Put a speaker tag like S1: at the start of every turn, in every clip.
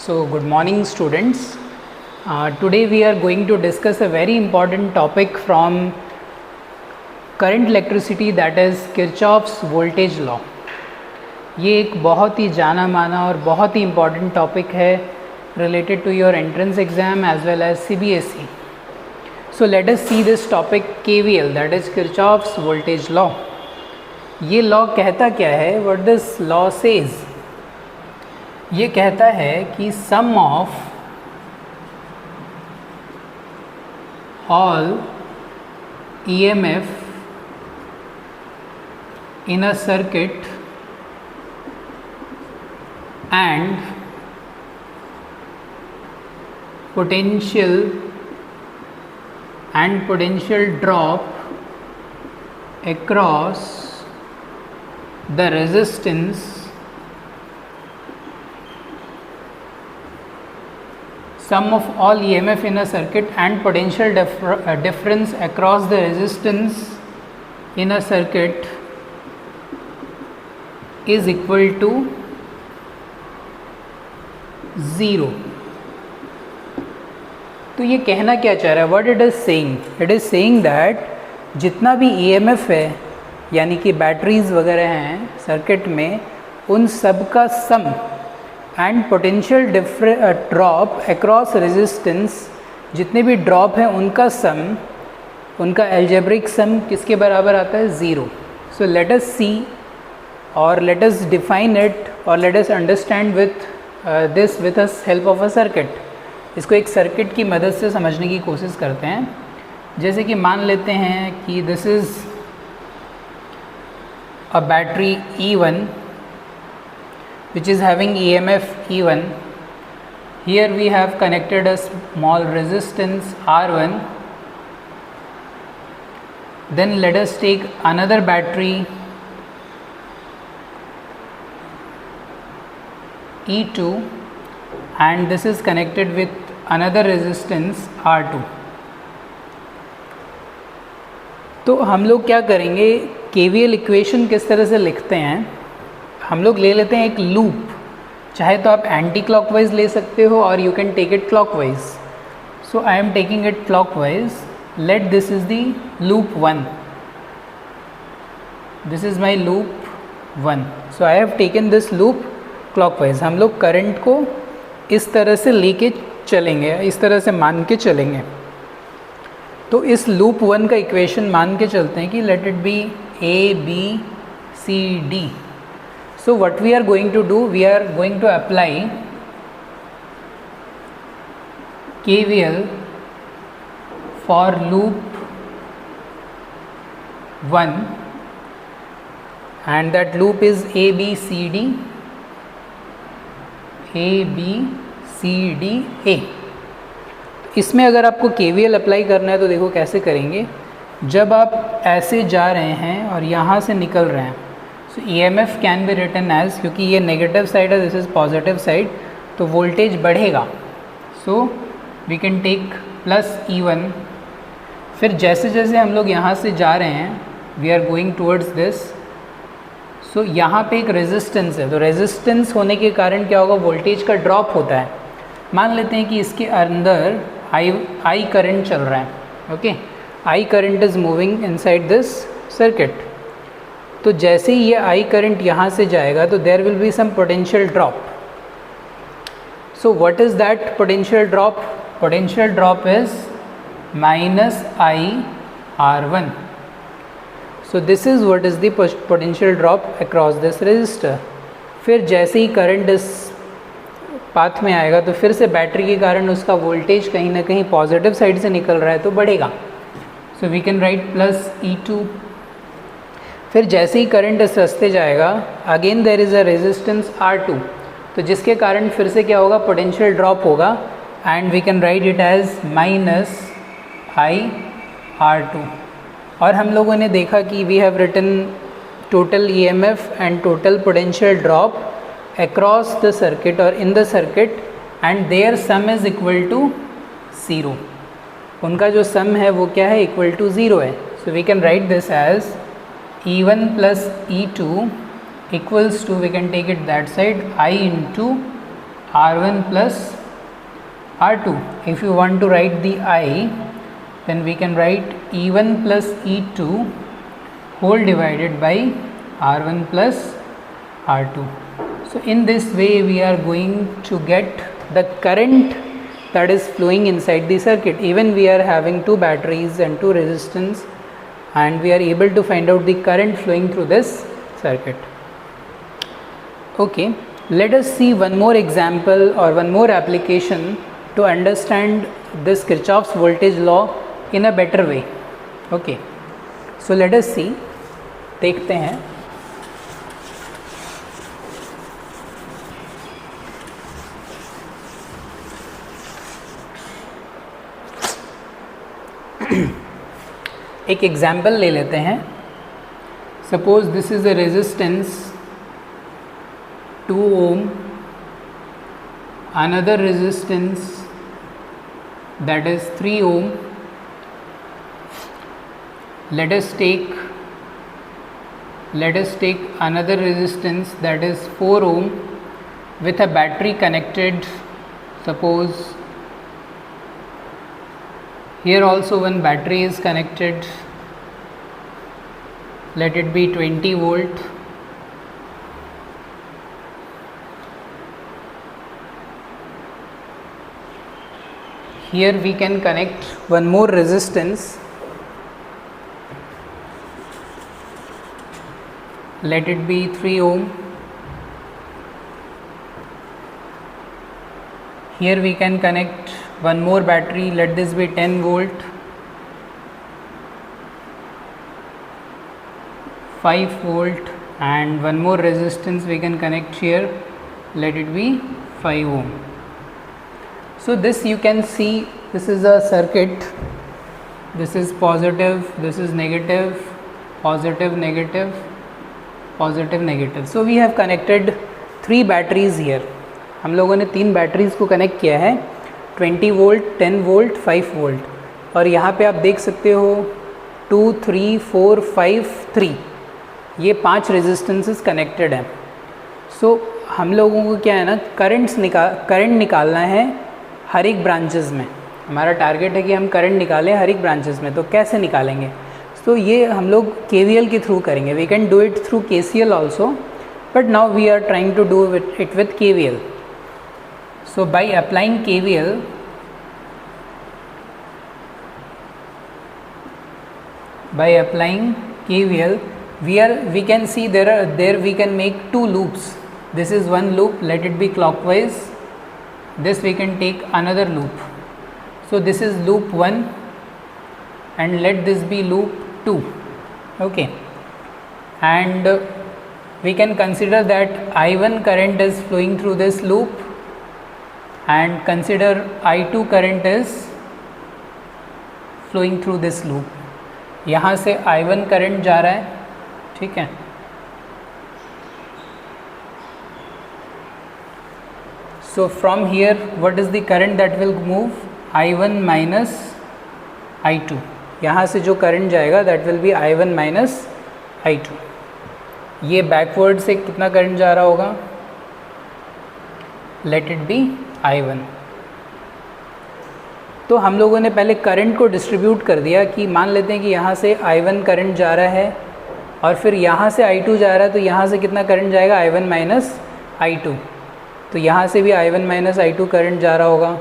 S1: So, good morning, students. Today we are going to discuss a very important topic from current electricity, that is Kirchhoff's voltage law. ये एक बहुत ही जाना माना और बहुत ही important topic है related to your entrance exam as well as CBSE. So let us see this topic KVL, that is Kirchhoff's voltage law. ये law कहता क्या है? What this law says? ये कहता है कि sum of all EMF in a circuit and potential drop across the resistance sum of all EMF in a circuit and potential difference across the resistance in a circuit is equal to 0. तो ये कहना क्या चाह रहा है? What it is saying? It is saying that जितना भी EMF है यानी कि बैटरीज वगैरह हैं सर्किट में, उन सब का sum and potential drop across resistance, जितने भी ड्रॉप हैं उनका सम, उनका एल्जेब्रिक सम किसके बराबर आता है? 0. सो लेट अस सी और लेट अस डिफाइन इट और let us understand this with the help of a circuit. इसको एक सर्किट की मदद से समझने की कोशिश करते हैं. जैसे कि मान लेते हैं कि this is a battery E1 which is having EMF E1. Here we have connected a small resistance R1. Then let us take another battery E2 and this is connected with another resistance R2. तो हम लोग क्या करेंगे, KVL equation किस तरह से लिखते हैं, हम लोग ले लेते हैं एक लूप. चाहे तो आप एंटी क्लॉकवाइज ले सकते हो और you can take it clockwise. So I am taking it clockwise. Let this is the loop 1. This is my loop 1. So I have taken this loop clockwise. हम लोग करंट को इस तरह से लेके चलेंगे, इस तरह से मान के चलेंगे. तो इस लूप 1 का इक्वेशन मान के चलते हैं कि let it be ABCD. So what we are going to do, we are going to apply KVL for loop 1 and that loop is ABCD. इसमें अगर आपको KVL अप्लाई करना है तो देखो कैसे करेंगे. जब आप ऐसे जा रहे हैं और यहाँ से निकल रहे हैं, so EMF can be written as, क्योंकि ये नेगेटिव साइड है, दिस इज़ पॉजिटिव साइड, तो वोल्टेज बढ़ेगा. So we can take plus E1. फिर जैसे जैसे हम लोग यहाँ से जा रहे हैं, we are going towards this. So यहाँ पे एक रेजिस्टेंस है, तो रेजिस्टेंस होने के कारण क्या होगा, वोल्टेज का ड्रॉप होता है. मान लेते हैं कि इसके अंदर आई करंट चल रहा है. Okay, I current is moving inside this circuit. तो जैसे ही ये आई करंट यहाँ से जाएगा तो there will be some potential drop. So what is that potential drop? Potential drop is -IR1. So this is what is the potential drop across this resistor. फिर जैसे ही करंट इस पाथ में आएगा तो फिर से बैटरी के कारण उसका वोल्टेज कहीं ना कहीं पॉजिटिव साइड से निकल रहा है तो बढ़ेगा. So we can write plus E2. फिर जैसे ही करंट इस रास्ते जाएगा, again there is a resistance R2, तो जिसके कारण फिर से क्या होगा, पोटेंशियल ड्रॉप होगा and we can write it as -IR2. और हम लोगों ने देखा कि we have written total EMF and total potential drop across the circuit और in the circuit and their sum is equal to 0. उनका जो सम है वो क्या है, इक्वल टू 0 है. So we can write this as E1 plus E2 equals to, we can take it that side, I into R1 plus R2. If you want to write the I, then we can write E1 plus E2 whole divided by R1 plus R2. So in this way we are going to get the current that is flowing inside the circuit. Even we are having two batteries and two resistance, and we are able to find out the current flowing through this circuit. Okay, let us see one more example or one more application to understand this Kirchhoff's voltage law in a better way. Okay, so let us see, देखते हैं. एक example ले लेते हैं. Suppose this is a resistance 2 ohm, another resistance that is 3 ohm. Let us take another resistance that is 4 ohm with a battery connected. Suppose here also one battery is connected. Let it be 20 volt. Here we can connect one more resistance. Let it be 3 ohm. Here we can connect one more battery. Let this be 10 volt. 5 volt, and one more resistance we can connect here. Let it be 5 ohm. So this you can see, this is a circuit. This is positive, this is negative, positive, negative, positive, negative. So we have connected 3 batteries here. हम लोगों ने 3 batteries को connect किया है, 20 volt, 10 volt, 5 volt. और यहाँ पे आप देख सकते हो 2, 3, 4, 5, 3, ये 5 रेजिस्टेंसेस कनेक्टेड हैं. सो हम लोगों को क्या है ना, करंट निकालना है हर एक ब्रांचेस में. हमारा टारगेट है कि हम करंट निकालें हर एक ब्रांचेस में. तो कैसे निकालेंगे? तो ये हम लोग KVL के थ्रू करेंगे. We can do it through KCL also, but now we are trying to do it with KVL. So by applying KVL, we can see there we can make 2 loops. This is one loop, let it be clockwise. This we can take another loop. So this is loop 1 and let this be loop 2. Okay, and we can consider that I1 current is flowing through this loop, and consider I2 current is flowing through this loop. यहाँ से I1 current जा रहा है, ठीक है. So from here what is the current that will move? I1 minus I2. यहाँ से जो करंट जाएगा that will be I1 minus I2. ये बैकवर्ड से कितना करंट जा रहा होगा? Let it be I1. तो हम लोगों ने पहले करंट को डिस्ट्रीब्यूट कर दिया कि मान लेते हैं कि यहाँ से I1 करंट जा रहा है और फिर यहाँ से I2 जा रहा है. तो यहाँ से कितना करंट जाएगा? I1 minus I2. तो यहाँ से भी I1 माइनस I2 करंट जा रहा होगा.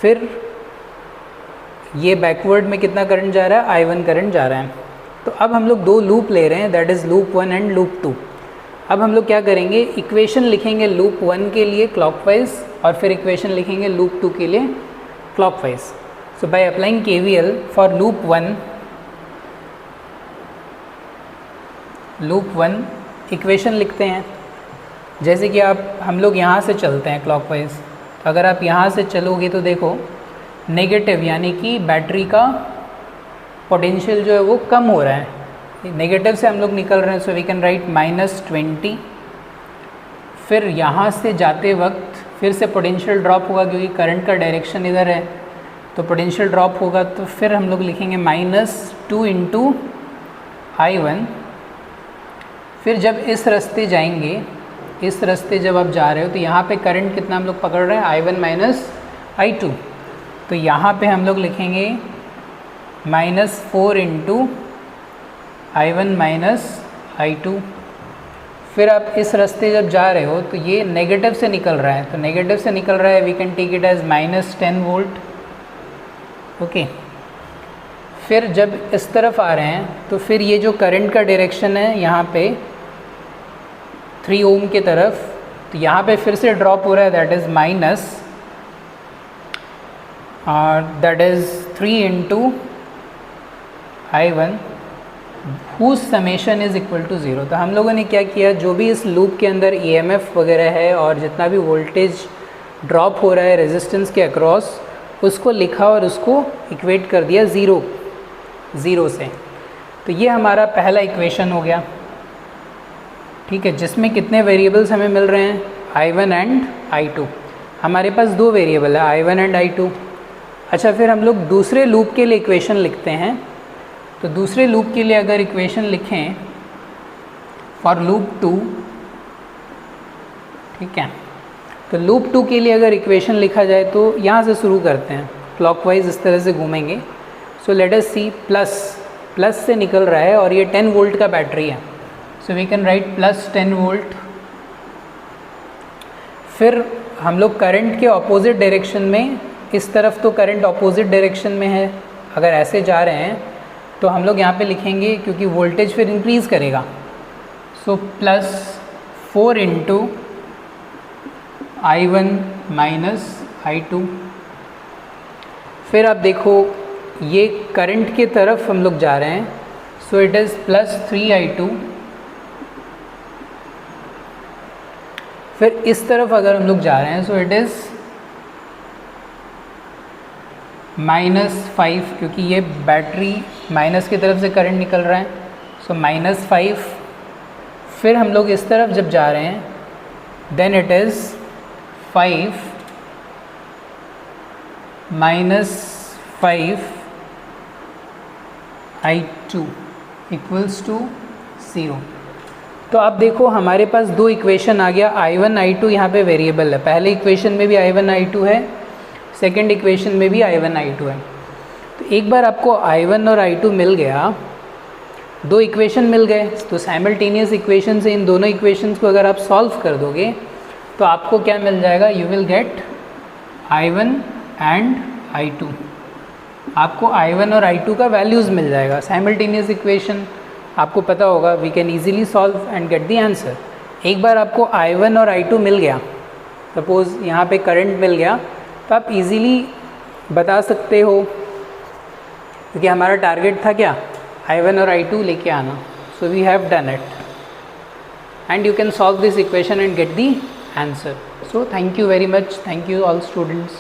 S1: फिर ये बैकवर्ड में कितना करंट जा रहा है? I1 करंट जा रहा है. तो अब हम लोग 2 लूप ले रहे हैं, that is loop 1 and loop 2. अब हम लोग क्या करेंगे? इक्वेशन लिखेंगे लूप 1 के लिए क्लॉकवाइज और फिर इक्वेशन लिखेंगे लूप 2 के लिए clockwise. So by applying KVL for loop 1 equation लिखते हैं. जैसे कि हम लोग यहाँ से चलते हैं क्लॉकवाइज. अगर आप यहाँ से चलोगे तो देखो नेगेटिव, यानी कि बैटरी का पोटेंशियल जो है वो कम हो रहा है. नेगेटिव से हम लोग निकल रहे हैं. So we can write -20. फिर यहाँ से जाते वक्त फिर से पोटेंशियल ड्रॉप होगा क्योंकि करंट का डायरेक्शन इधर है, तो पोटेंशियल ड्रॉप होगा. तो फिर हम लोग लिखेंगे -2 × I1. फिर जब इस रास्ते जाएंगे, इस रास्ते जब आप जा रहे हो तो यहाँ पे करंट कितना हम लोग पकड़ रहे हैं, I1 माइनस I2। तो यहाँ पे हम लोग लिखेंगे -4 इंटू I1 माइनस I2। फिर आप इस रास्ते जब जा रहे हो तो ये नेगेटिव से निकल रहा है, तो नेगेटिव से निकल रहा है, we can take it as -10 volt. Okay, फिर जब इस तरफ आ रहे हैं तो फिर ये जो करंट का डायरेक्शन है यहाँ पे 3 ओम की तरफ, तो यहाँ पे फिर से ड्रॉप हो रहा है, दैट इज़ माइनस, और that is 3 into I1 whose summation is equal to 0। तो हम लोगों ने क्या किया, जो भी इस लूप के अंदर EMF वगैरह है और जितना भी वोल्टेज ड्रॉप हो रहा है रेजिस्टेंस के अक्रॉस, उसको लिखा और उसको इक्वेट कर दिया ज़ीरो से। तो ये हमारा पहला इक्वेशन हो गया, ठीक है, जिसमें कितने वेरिएबल्स हमें मिल रहे हैं, I1 एंड I2। हमारे पास 2 वेरिएबल है, I1 एंड I2। अच्छा, फिर हम लोग दूसरे लूप के लिए इक्वेशन लिखते हैं। तो दूसरे लूप के लिए अगर इक्वेशन लिखें फॉर लूप 2, ठीक है, तो लूप 2 के लिए अगर इक्वेशन लिखा जाए तो यहाँ से शुरू करते हैं, क्लॉकवाइज इस तरह से घूमेंगे। सो लेट अस सी, प्लस से निकल रहा है और ये 10 वोल्ट का बैटरी है, so we can write +10 volt. फिर हम लोग करंट के ऑपोजिट डायरेक्शन में, इस तरफ तो करंट ऑपोजिट डायरेक्शन में है, अगर ऐसे जा रहे हैं तो हम लोग यहाँ पे लिखेंगे, क्योंकि वोल्टेज फिर इंक्रीज़ करेगा, सो +4 इंटू I1 माइनस I2। फिर आप देखो ये करंट की तरफ हम लोग जा रहे हैं, सो इट इज़ +3I2। फिर इस तरफ अगर हम लोग जा रहे हैं, सो इट इज़ -5, क्योंकि ये बैटरी माइनस की तरफ से करंट निकल रहा है, सो -5। फिर हम लोग इस तरफ जब जा रहे हैं, then it is 5 -5 I2 equals to 0। तो आप देखो हमारे पास 2 इक्वेशन आ गया, I1 I2 यहाँ पे वेरिएबल है, पहले इक्वेशन में भी I1 I2 है, सेकेंड इक्वेशन में भी I1 I2 है। तो एक बार आपको I1 और I2 मिल गया, 2 इक्वेशन मिल गए, तो साइमल्टेनियस इक्वेशन से इन दोनों इक्वेशंस को अगर आप सॉल्व कर दोगे तो आपको क्या मिल जाएगा, you will get I1 and I2। आपको I1 और I2 का वैल्यूज़ मिल जाएगा। साइमल्टेनियस इक्वेशन आपको पता होगा, we can easily solve and get the answer. एक बार आपको I1 और I2 मिल गया, सपोज़ यहाँ पे करंट मिल गया, तो आप इजीली बता सकते हो, क्योंकि हमारा टारगेट था क्या, I1 और I2 लेके आना। So we have done it and you can solve this equation and get the answer. So thank you very much. Thank you all students.